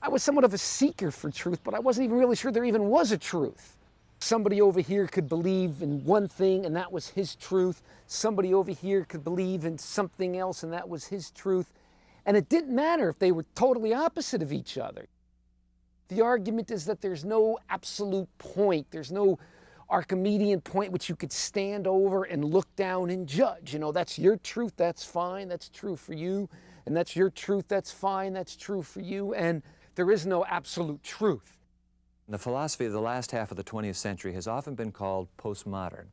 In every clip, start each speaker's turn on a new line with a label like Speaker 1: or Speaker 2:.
Speaker 1: I was somewhat of a seeker for truth, but I wasn't even really sure there even was a truth. Somebody over here could believe in one thing and that was his truth. Somebody over here could believe in something else and that was his truth. And it didn't matter if they were totally opposite of each other. The argument is that there's no absolute point. There's no Archimedean point which you could stand over and look down and judge. You know, that's your truth, that's fine, that's true for you. And that's your truth, that's fine, that's true for you. And there is no absolute truth.
Speaker 2: The philosophy of the last half of the 20th century has often been called postmodern.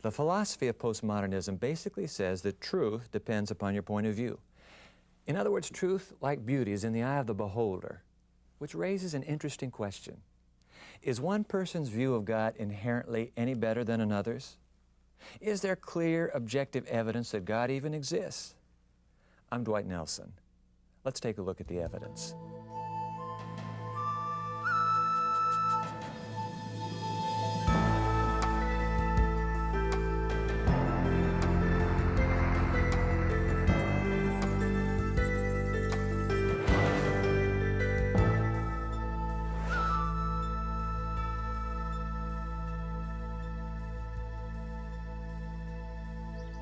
Speaker 2: The philosophy of postmodernism basically says that truth depends upon your point of view. In other words, truth, like beauty, is in the eye of the beholder, which raises an interesting question. Is one person's view of God inherently any better than another's? Is there clear, objective evidence that God even exists? I'm Dwight Nelson. Let's take a look at the evidence.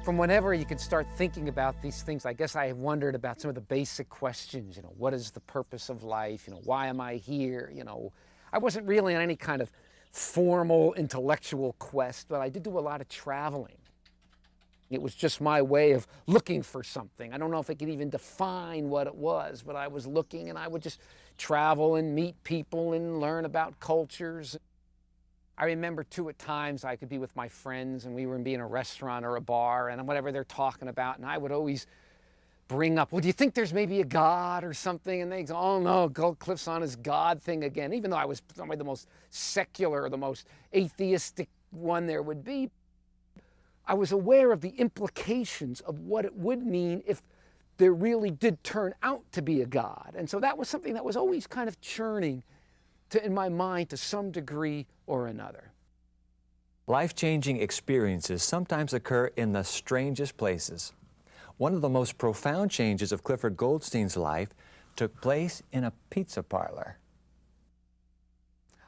Speaker 1: From whenever you could start thinking about these things, I guess I have wondered about some of the basic questions. You know, what is the purpose of life? You know, why am I here? You know, I wasn't really on any kind of formal intellectual quest, but I did do a lot of traveling. It was just my way of looking for something. I don't know if I could even define what it was, but I was looking and I would just travel and meet people and learn about cultures. I remember too, at times I could be with my friends and we would be in a restaurant or a bar and whatever they're talking about, and I would always bring up, well, do you think there's maybe a God or something? And they go, oh no, Cliff's on his God thing again, even though I was probably the most secular or the most atheistic one there would be. I was aware of the implications of what it would mean if there really did turn out to be a God. And so that was something that was always kind of churning in my mind to some degree or another.
Speaker 2: Life-changing experiences sometimes occur in the strangest places. One of the most profound changes of Clifford Goldstein's life took place in a pizza parlor.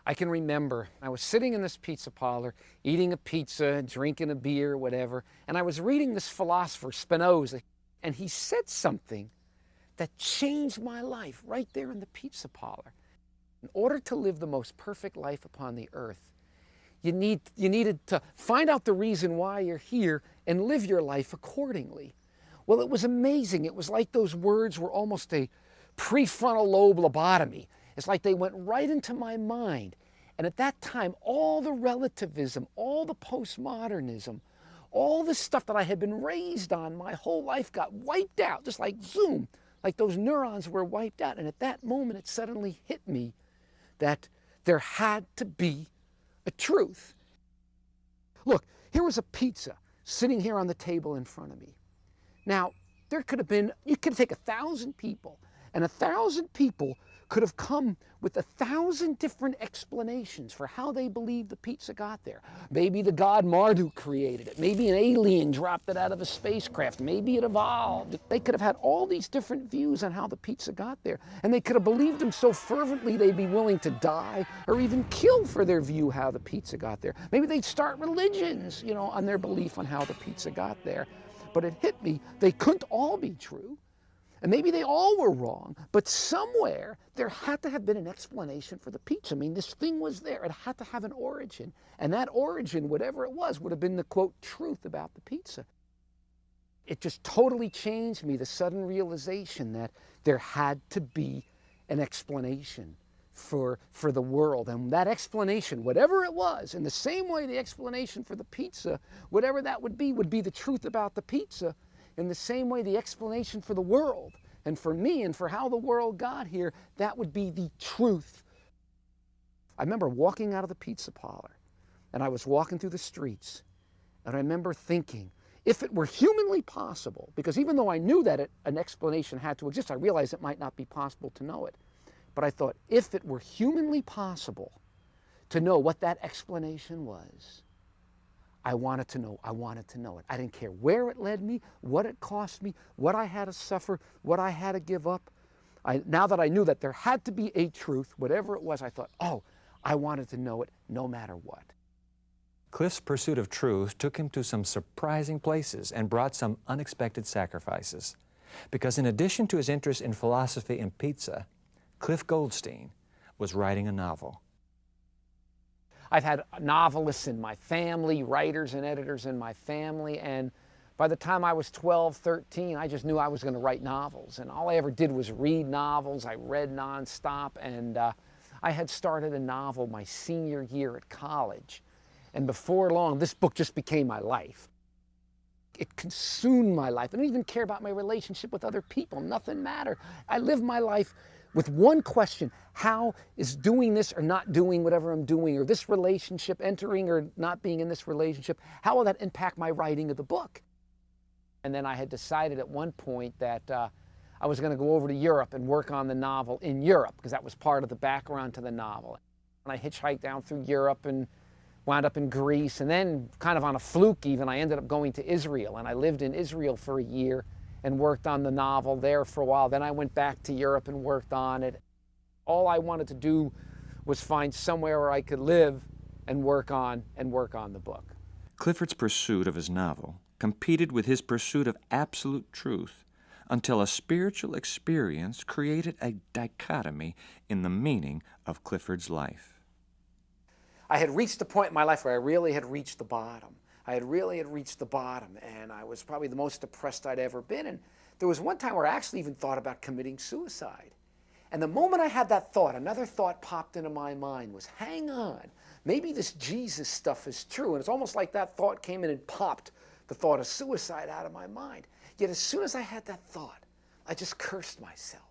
Speaker 1: I can remember I was sitting in this pizza parlor, eating a pizza, drinking a beer, whatever, and I was reading this philosopher, Spinoza, and he said something that changed my life right there in the pizza parlor. In order to live the most perfect life upon the earth, you needed to find out the reason why you're here and live your life accordingly. Well, it was amazing. It was like those words were almost a prefrontal lobe lobotomy. It's like they went right into my mind. And at that time, all the relativism, all the postmodernism, all the stuff that I had been raised on my whole life got wiped out, just like zoom, like those neurons were wiped out. And at that moment, it suddenly hit me that there had to be a truth. Look, here was a pizza sitting here on the table in front of me. Now, there could have been, you could take 1,000 people, and 1,000 people could have come with 1,000 different explanations for how they believe the pizza got there. Maybe the god Marduk created it. Maybe an alien dropped it out of a spacecraft. Maybe it evolved. They could have had all these different views on how the pizza got there. And they could have believed them so fervently they'd be willing to die or even kill for their view how the pizza got there. Maybe they'd start religions, you know, on their belief on how the pizza got there. But it hit me, they couldn't all be true. And maybe they all were wrong, but somewhere there had to have been an explanation for the pizza. I mean, this thing was there. It had to have an origin. And that origin, whatever it was, would have been the, quote, truth about the pizza. It just totally changed me, the sudden realization that there had to be an explanation for the world. And that explanation, whatever it was, in the same way the explanation for the pizza, whatever that would be the truth about the pizza. In the same way, the explanation for the world and for me and for how the world got here, that would be the truth. I remember walking out of the pizza parlor, and I was walking through the streets, and I remember thinking, if it were humanly possible, because even though I knew that an explanation had to exist, I realized it might not be possible to know it. But I thought, if it were humanly possible to know what that explanation was, I wanted to know it. I didn't care where it led me, what it cost me, what I had to suffer, what I had to give up. Now that I knew that there had to be a truth, whatever it was, I thought, oh, I wanted to know it no matter what.
Speaker 2: Cliff's pursuit of truth took him to some surprising places and brought some unexpected sacrifices. Because in addition to his interest in philosophy and pizza, Cliff Goldstein was writing a novel.
Speaker 1: I've had novelists in my family, writers and editors in my family, and by the time I was 12, 13, I just knew I was going to write novels. And all I ever did was read novels. I read nonstop, and I had started a novel my senior year at college. And before long, this book just became my life. It consumed my life. I didn't even care about my relationship with other people. Nothing mattered. I lived my life with one question: how is doing this or not doing whatever I'm doing, or this relationship, entering or not being in this relationship, how will that impact my writing of the book? And then I had decided at one point that I was going to go over to Europe and work on the novel in Europe, because that was part of the background to the novel. And I hitchhiked down through Europe and wound up in Greece, and then kind of on a fluke even, I ended up going to Israel, and I lived in Israel for a year and worked on the novel there for a while. Then I went back to Europe and worked on it. All I wanted to do was find somewhere where I could live and work on the book.
Speaker 2: Clifford's pursuit of his novel competed with his pursuit of absolute truth until a spiritual experience created a dichotomy in the meaning of Clifford's life.
Speaker 1: I had reached a point in my life where I really had reached the bottom. I had really reached the bottom, and I was probably the most depressed I'd ever been. And there was one time where I actually even thought about committing suicide. And the moment I had that thought, another thought popped into my mind was, hang on, maybe this Jesus stuff is true. And it's almost like that thought came in and popped the thought of suicide out of my mind. Yet as soon as I had that thought, I just cursed myself.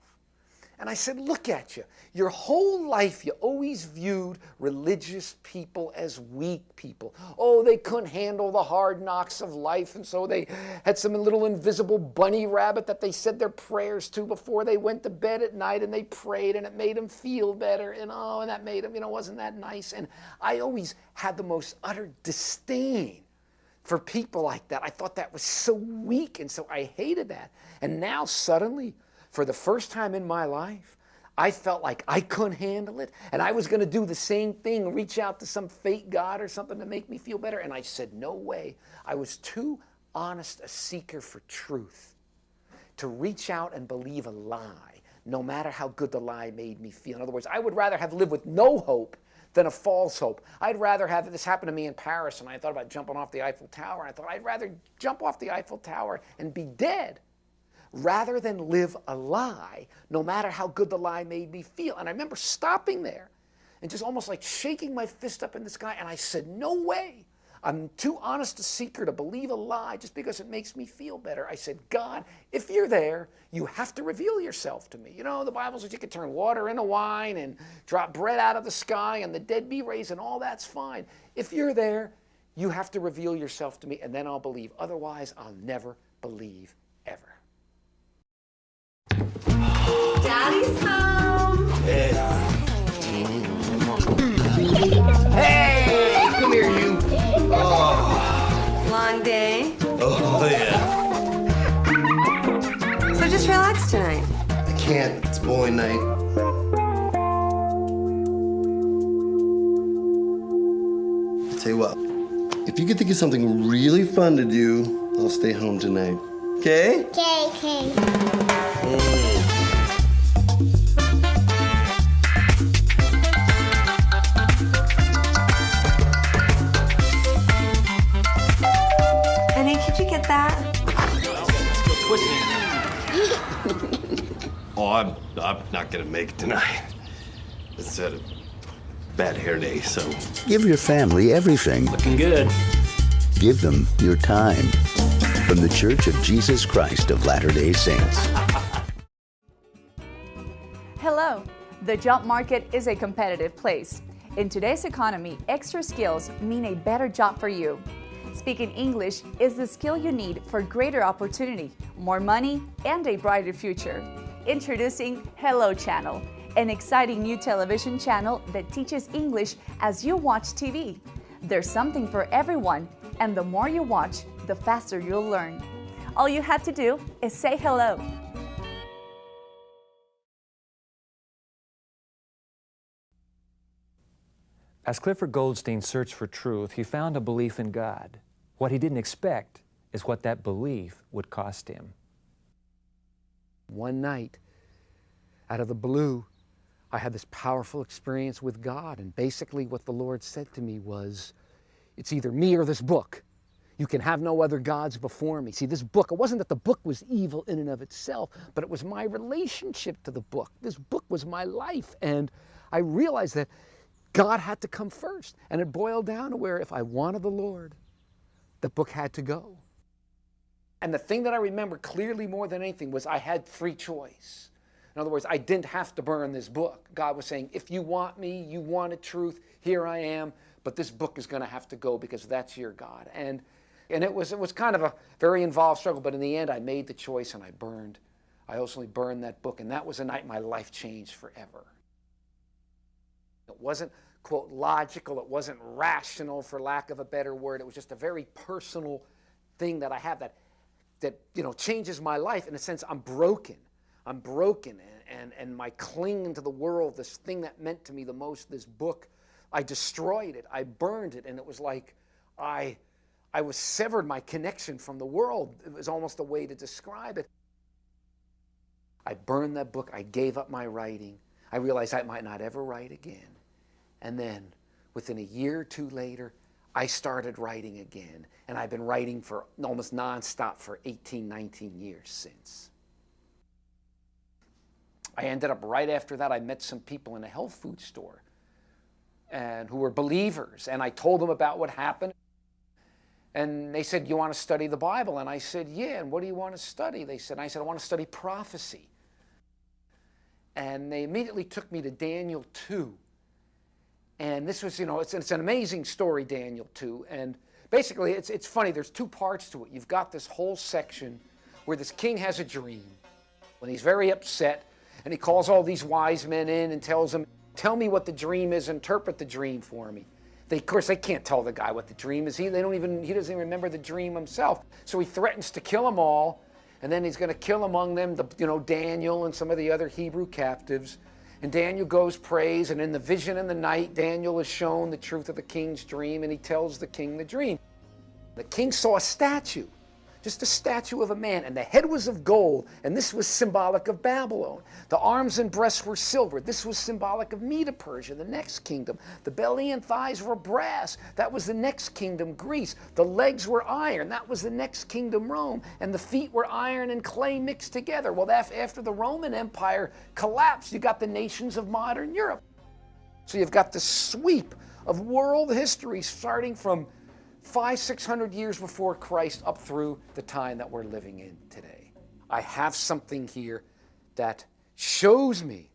Speaker 1: And I said, look at you. Your whole life, you always viewed religious people as weak people. Oh, they couldn't handle the hard knocks of life, and so they had some little invisible bunny rabbit that they said their prayers to before they went to bed at night, and they prayed, and it made them feel better, and oh, and that made them, wasn't that nice? And I always had the most utter disdain for people like that. I thought that was so weak, and so I hated that. And now suddenly, for the first time in my life, I felt like I couldn't handle it, and I was going to do the same thing, reach out to some fake God or something to make me feel better. And I said, no way. I was too honest a seeker for truth to reach out and believe a lie, no matter how good the lie made me feel. In other words, I would rather have lived with no hope than a false hope. I'd rather have, this happened to me in Paris, and I thought about jumping off the Eiffel Tower, and I thought I'd rather jump off the Eiffel Tower and be dead rather than live a lie, no matter how good the lie made me feel. And I remember stopping there and just almost like shaking my fist up in the sky, and I said, no way. I'm too honest a seeker to believe a lie just because it makes me feel better. I said, God, if you're there, you have to reveal yourself to me. The Bible says you can turn water into wine and drop bread out of the sky and the dead be raised, and all that's fine. If you're there, you have to reveal yourself to me, and then I'll believe. Otherwise, I'll never believe ever.
Speaker 3: Daddy's home.
Speaker 4: Hey.
Speaker 3: Hey,
Speaker 4: come here, you. Oh.
Speaker 3: Long day.
Speaker 4: Oh, yeah.
Speaker 3: So just relax tonight.
Speaker 4: I can't. It's bowling night. I'll tell you what. If you could think of something really fun to do, I'll stay home tonight. Okay?
Speaker 5: Okay.
Speaker 3: Honey, could you get that?
Speaker 4: Oh, I'm not gonna make it tonight. It's a bad hair day, so.
Speaker 6: Give your family everything.
Speaker 7: Looking good.
Speaker 6: Give them your time. From the Church of Jesus Christ of Latter-day Saints.
Speaker 8: Hello. The job market is a competitive place. In today's economy, extra skills mean a better job for you. Speaking English is the skill you need for greater opportunity, more money, and a brighter future. Introducing Hello Channel, an exciting new television channel that teaches English as you watch TV. There's something for everyone, and the more you watch, the faster you'll learn. All you have to do is say hello.
Speaker 2: As Clifford Goldstein searched for truth, he found a belief in God. What he didn't expect is what that belief would cost him.
Speaker 1: One night, out of the blue, I had this powerful experience with God, and basically what the Lord said to me was, it's either me or this book. You can have no other gods before me. See, this book, it wasn't that the book was evil in and of itself, but it was my relationship to the book. This book was my life, and I realized that God had to come first, and it boiled down to where if I wanted the Lord, the book had to go. And the thing that I remember clearly more than anything was I had free choice. In other words, I didn't have to burn this book. God was saying, if you want me, you wanted truth, here I am, but this book is going to have to go because that's your God. And it was kind of a very involved struggle, but in the end I made the choice and I ultimately burned that book, and that was the night my life changed forever. It wasn't, quote, logical, it wasn't rational, for lack of a better word. It was just a very personal thing that I have that changes my life. In a sense, I'm broken, and my clinging to the world, this thing that meant to me the most, this book, I destroyed it, I burned it, and it was like I was severed my connection from the world. It was almost a way to describe it. I burned that book, I gave up my writing. I realized I might not ever write again. And then, within a year or two later, I started writing again. And I've been writing for almost nonstop for 18, 19 years since. I ended up, right after that, I met some people in a health food store and who were believers. And I told them about what happened. And they said, you want to study the Bible? And I said, yeah. And what do you want to study? They said, and I said, I want to study prophecy. And they immediately took me to Daniel 2. And this was, it's an amazing story, Daniel 2. And basically, it's funny. There's two parts to it. You've got this whole section where this king has a dream. When he's very upset, and he calls all these wise men in and tells them, tell me what the dream is, interpret the dream for me. Of course, they can't tell the guy what the dream is. He doesn't even remember the dream himself. So he threatens to kill them all. And then he's going to kill among them, Daniel and some of the other Hebrew captives. And Daniel goes, prays, and in the vision in the night, Daniel is shown the truth of the king's dream, and he tells the king the dream. The king saw a statue, just a statue of a man, and the head was of gold, and this was symbolic of Babylon. The arms and breasts were silver. This was symbolic of Medo-Persia, the next kingdom. The belly and thighs were brass. That was the next kingdom, Greece. The legs were iron. That was the next kingdom, Rome. And the feet were iron and clay mixed together. Well, after the Roman Empire collapsed, you got the nations of modern Europe. So you've got the sweep of world history starting from 500-600 years before Christ up through the time that we're living in today. I have something here that shows me,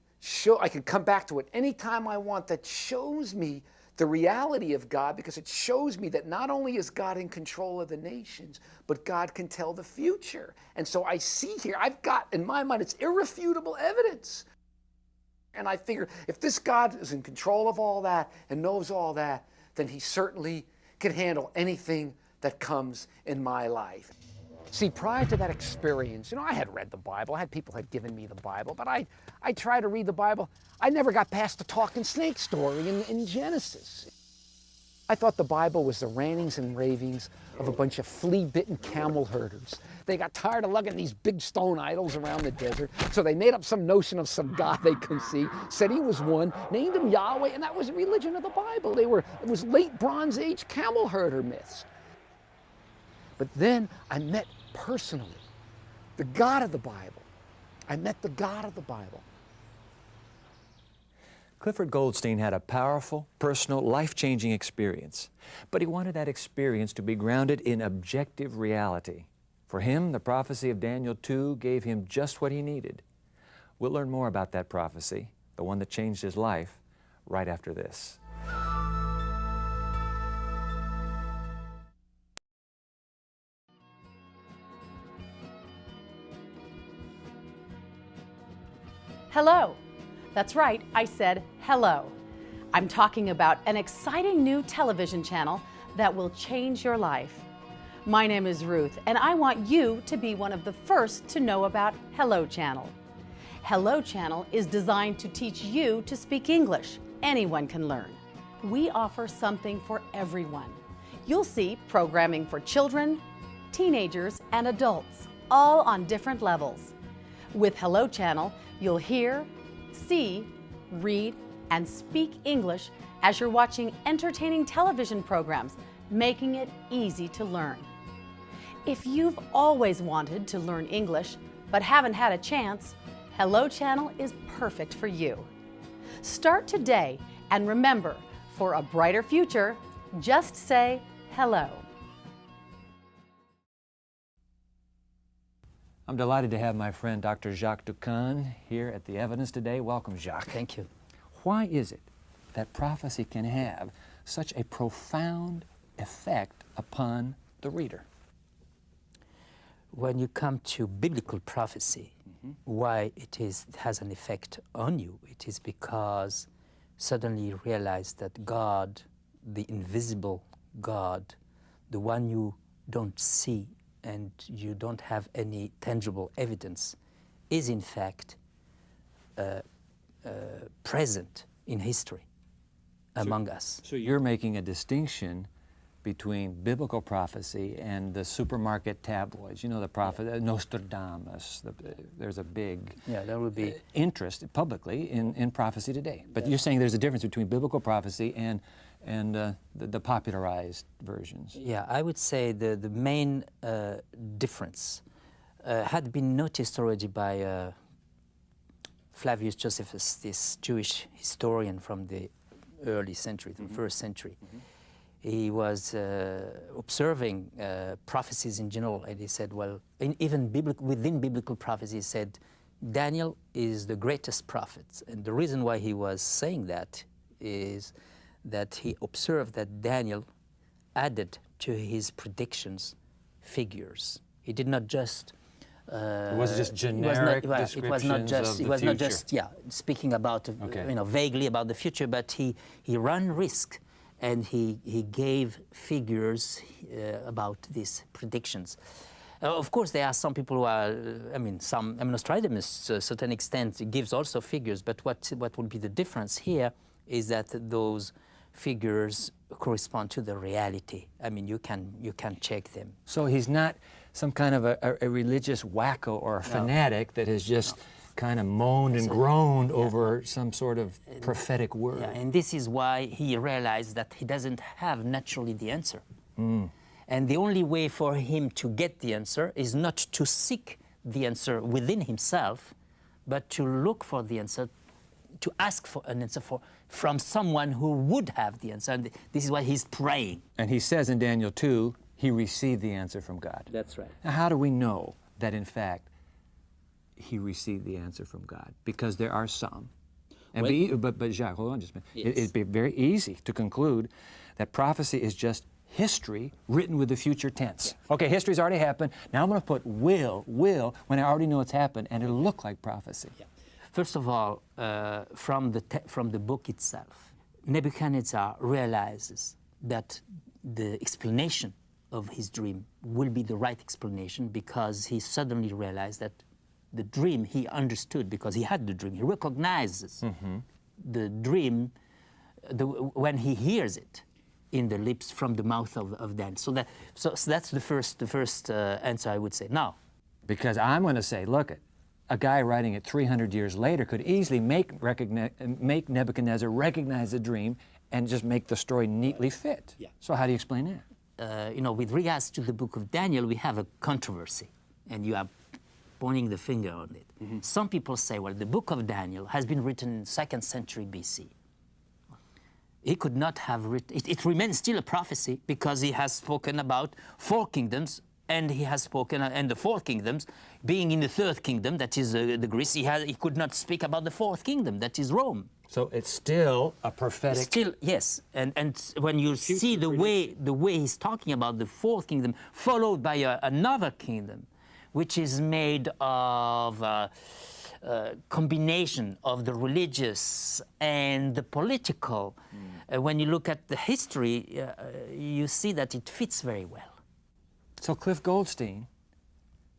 Speaker 1: I can come back to it anytime I want, that shows me the reality of God, because it shows me that not only is God in control of the nations, but God can tell the future. And so I see here, I've got, in my mind, it's irrefutable evidence. And I figure, if this God is in control of all that and knows all that, then he certainly can handle anything that comes in my life. See, prior to that experience, I had read the Bible. I had people had given me the Bible, but I tried to read the Bible. I never got past the talking snake story in Genesis. I thought the Bible was the rantings and ravings of a bunch of flea-bitten camel herders. They got tired of lugging these big stone idols around the desert, so they made up some notion of some God they could see, said he was one, named him Yahweh, and that was the religion of the Bible. It was late Bronze Age camel herder myths. But then I met personally the God of the Bible. I met the God of the Bible.
Speaker 2: Clifford Goldstein had a powerful, personal, life-changing experience, but he wanted that experience to be grounded in objective reality. For him, the prophecy of Daniel 2 gave him just what he needed. We'll learn more about that prophecy, the one that changed his life, right after this.
Speaker 5: Hello. That's right, I said hello. I'm talking about an exciting new television channel that will change your life. My name is Ruth, and I want you to be one of the first to know about Hello Channel. Hello Channel is designed to teach you to speak English. Anyone can learn. we offer something for everyone. You'll see programming for children, teenagers, and adults, all on different levels. With Hello Channel, you'll hear, see, read, and speak English as you're watching entertaining television programs, making it easy to learn. If you've always wanted to learn English but haven't had a chance, Hello Channel is perfect for you. Start today, and remember, for a brighter future, just say hello.
Speaker 2: I'm delighted to have my friend Dr. Jacques Duncan here at the Evidence today. Welcome, Jacques.
Speaker 7: Thank you.
Speaker 2: Why is it that prophecy can have such a profound effect upon the reader?
Speaker 7: When you come to biblical prophecy, why it has an effect on you, it is because suddenly you realize that God, the invisible God, the one you don't see and you don't have any tangible evidence, is in fact present in history among us.
Speaker 2: So you're making a distinction between biblical prophecy and the supermarket tabloids. You know, the prophet, Nostradamus, there's a big
Speaker 7: there would be
Speaker 2: interest publicly in prophecy today. But you're saying there's a difference between biblical prophecy and the popularized versions.
Speaker 7: Yeah, I would say the main difference had been noticed already by Flavius Josephus, this Jewish historian from the early century, the first century. He was observing prophecies in general, and he said, well, even within biblical prophecy, he said, Daniel is the greatest prophet. And the reason why he was saying that is that he observed that Daniel added to his predictions figures. He did not just
Speaker 2: it wasn't just generic descriptions
Speaker 7: it was not just,
Speaker 2: of the
Speaker 7: it was not
Speaker 2: future.
Speaker 7: just speaking about vaguely about the future, but he ran risk, and he gave figures about these predictions. Of course, there are some people who are, Nostradamus to a certain extent gives also figures, but what would be the difference here is that those figures correspond to the reality. I mean, you can check them.
Speaker 2: So he's not some kind of a religious wacko or a fanatic that has just kind of moaned and groaned over some sort of prophetic word.
Speaker 7: Yeah, and this is why he realized that he doesn't have naturally the answer. And the only way for him to get the answer is not to seek the answer within himself, but to look for the answer, to ask for an answer from someone who would have the answer. And this is why he's praying.
Speaker 2: And he says in Daniel 2, he received the answer from God.
Speaker 7: That's right.
Speaker 2: Now, how do we know that, in fact, he received the answer from God? Because there are some. And but Jacques, hold on just a minute.
Speaker 7: Yes.
Speaker 2: It'd be very easy to conclude that prophecy is just history written with the future tense. Yeah. Okay, history's already happened. Now I'm going to put will, when I already know it's happened, and it'll look like prophecy.
Speaker 7: Yeah. First of all, from the book itself, Nebuchadnezzar realizes that the explanation of his dream will be the right explanation, because he suddenly realized that the dream he understood, because he had the dream. He recognizes the dream when he hears it in the lips from the mouth of Daniel. So that's the first answer I would say. Now,
Speaker 2: because I'm going to say, look, a guy writing it 300 years later could easily make Nebuchadnezzar recognize the dream and just make the story neatly fit.
Speaker 7: Yeah.
Speaker 2: So how do you explain that?
Speaker 7: With regards to the book of Daniel, we have a controversy, and you are pointing the finger on it. Some people say, well, the book of Daniel has been written in 2nd century BC. He could not have written, it remains still a prophecy, because he has spoken about 4 kingdoms, and he has spoken, and the 4 kingdoms, being in the 3rd kingdom, that is the Greece, he could not speak about the 4th kingdom, that is Rome.
Speaker 2: So it's still a prophetic...
Speaker 7: Still, yes, and when you see the way he's talking about the 4th kingdom, followed by another kingdom, which is made of combination of the religious and the political. When you look at the history, you see that it fits very well.
Speaker 2: So Cliff Goldstein,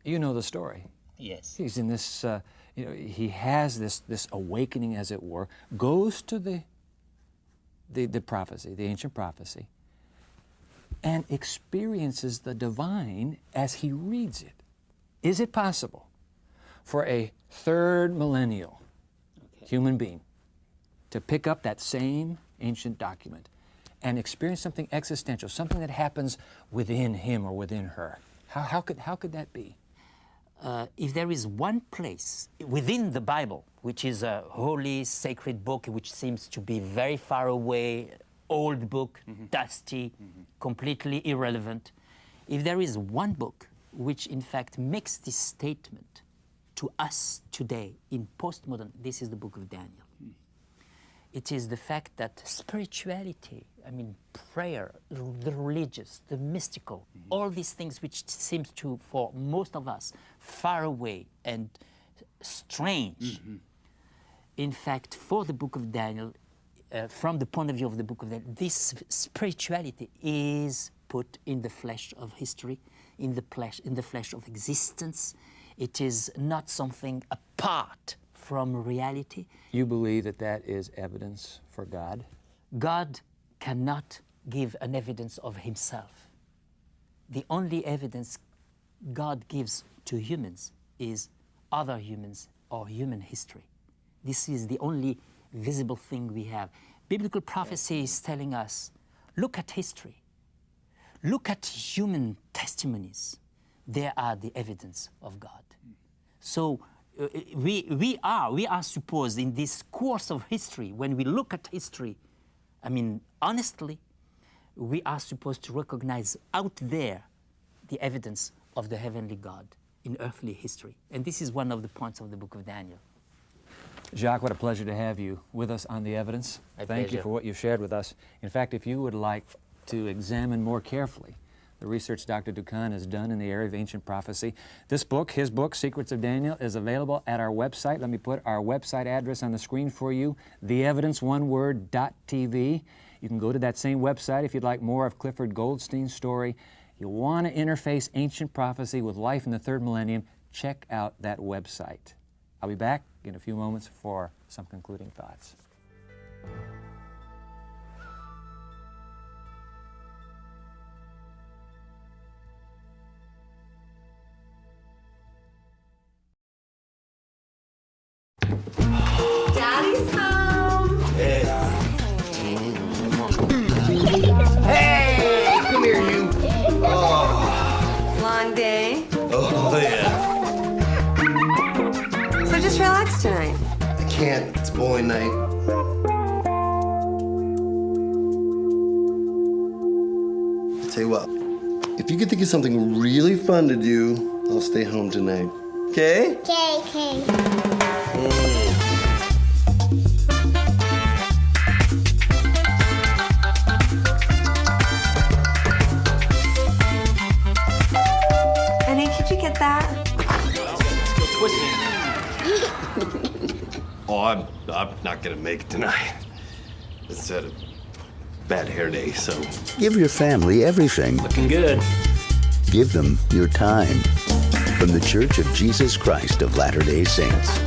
Speaker 2: you know the story.
Speaker 7: Yes.
Speaker 2: He's in this, he has this awakening, as it were, goes to the the prophecy, the ancient prophecy, and experiences the divine as he reads it. Is it possible for a third millennial human being to pick up that same ancient document and experience something existential, something that happens within him or within her? How could that be?
Speaker 7: If there is one place within the Bible, which is a holy, sacred book, which seems to be very far away, old book, dusty, completely irrelevant, if there is one book which in fact makes this statement to us today in postmodern, this is the book of Daniel. It is the fact that spirituality, I mean prayer, the religious, the mystical, all these things which seems to, for most of us, far away and strange. In fact, for the book of Daniel, from the point of view of the book of Daniel, this spirituality is put in the flesh of history, in the flesh of existence. It is not something apart from reality.
Speaker 2: You believe that that is evidence for God?
Speaker 7: God cannot give an evidence of himself. The only evidence God gives to humans is other humans or human history. This is the only visible thing we have. Biblical prophecy is telling us, look at history. Look at human testimonies. They are the evidence of God. So we are supposed in this course of history, when we look at history, I mean, honestly, we are supposed to recognize out there the evidence of the heavenly God in earthly history. And this is one of the points of the book of Daniel.
Speaker 2: Jacques, what a pleasure to have you with us on the evidence. Thank you for what you've shared with us. In fact, if you would like to examine more carefully the research Dr. Duncan has done in the area of ancient prophecy, this book, his book, Secrets of Daniel, is available at our website. Let me put our website address on the screen for you, theevidenceoneword.tv. You can go to that same website if you'd like more of Clifford Goldstein's story. You want to interface ancient prophecy with life in the third millennium, check out that website. I'll be back in a few moments for some concluding thoughts.
Speaker 3: Daddy's home.
Speaker 4: Hey, come here, you. Oh,
Speaker 3: Long day.
Speaker 4: oh yeah.
Speaker 3: So just relax tonight.
Speaker 4: I can't. It's bowling night. I'll tell you what. If you could think of something really fun to do, I'll stay home tonight. Okay?
Speaker 9: Okay.
Speaker 3: Honey, could you get that?
Speaker 4: Oh, I'm not gonna make it tonight. It's a bad hair day, so.
Speaker 6: Give your family everything.
Speaker 7: Looking good.
Speaker 6: Give them your time. From the Church of Jesus Christ of Latter-day Saints.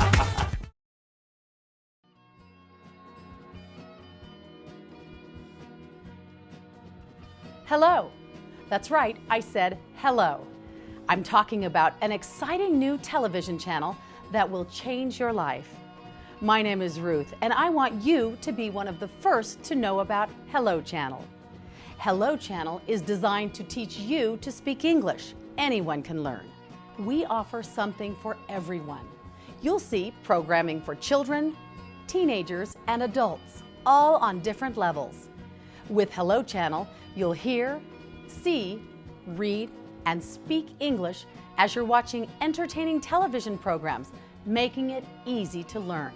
Speaker 5: Hello. That's right, I said hello. I'm talking about an exciting new television channel that will change your life. My name is Ruth, and I want you to be one of the first to know about Hello Channel. Hello Channel is designed to teach you to speak English. Anyone can learn. We offer something for everyone. You'll see programming for children, teenagers, and adults, all on different levels. With Hello Channel, you'll hear, see, read, and speak English as you're watching entertaining television programs, making it easy to learn.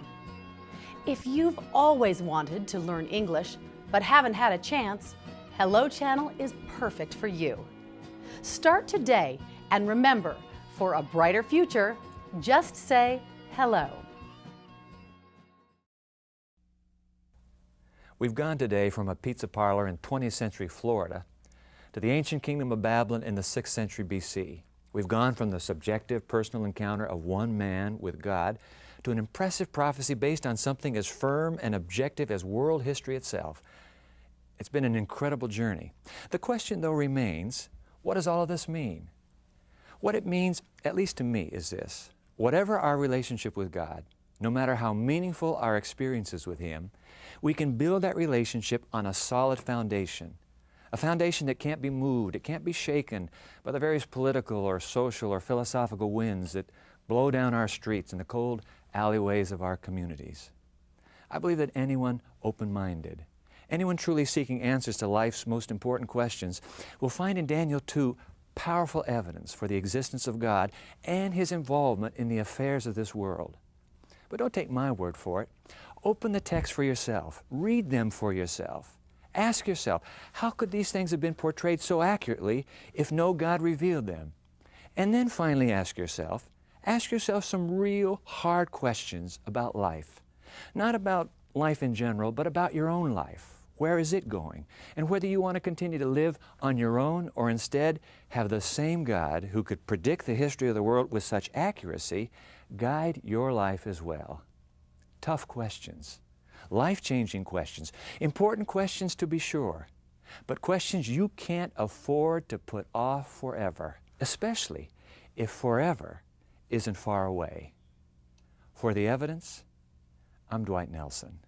Speaker 5: If you've always wanted to learn English but haven't had a chance, Hello Channel is perfect for you. Start today, and remember, for a brighter future, just say hello.
Speaker 2: We've gone today from a pizza parlor in 20th century Florida to the ancient kingdom of Babylon in the 6th century BC. We've gone from the subjective personal encounter of one man with God to an impressive prophecy based on something as firm and objective as world history itself. It's been an incredible journey. The question, though, remains, what does all of this mean? What it means, at least to me, is this. Whatever our relationship with God, no matter how meaningful our experiences with Him, we can build that relationship on a solid foundation. A foundation that can't be moved, it can't be shaken by the various political or social or philosophical winds that blow down our streets and the cold alleyways of our communities. I believe that anyone open-minded, anyone truly seeking answers to life's most important questions will find in Daniel 2 powerful evidence for the existence of God and His involvement in the affairs of this world. But don't take my word for it. Open the text for yourself. Read them for yourself. Ask yourself, how could these things have been portrayed so accurately if no God revealed them? And then finally ask yourself some real hard questions about life. Not about life in general, but about your own life. Where is it going? And whether you want to continue to live on your own or instead have the same God who could predict the history of the world with such accuracy guide your life as well. Tough questions, life-changing questions, important questions to be sure, but questions you can't afford to put off forever, especially if forever isn't far away. For the evidence, I'm Dwight Nelson.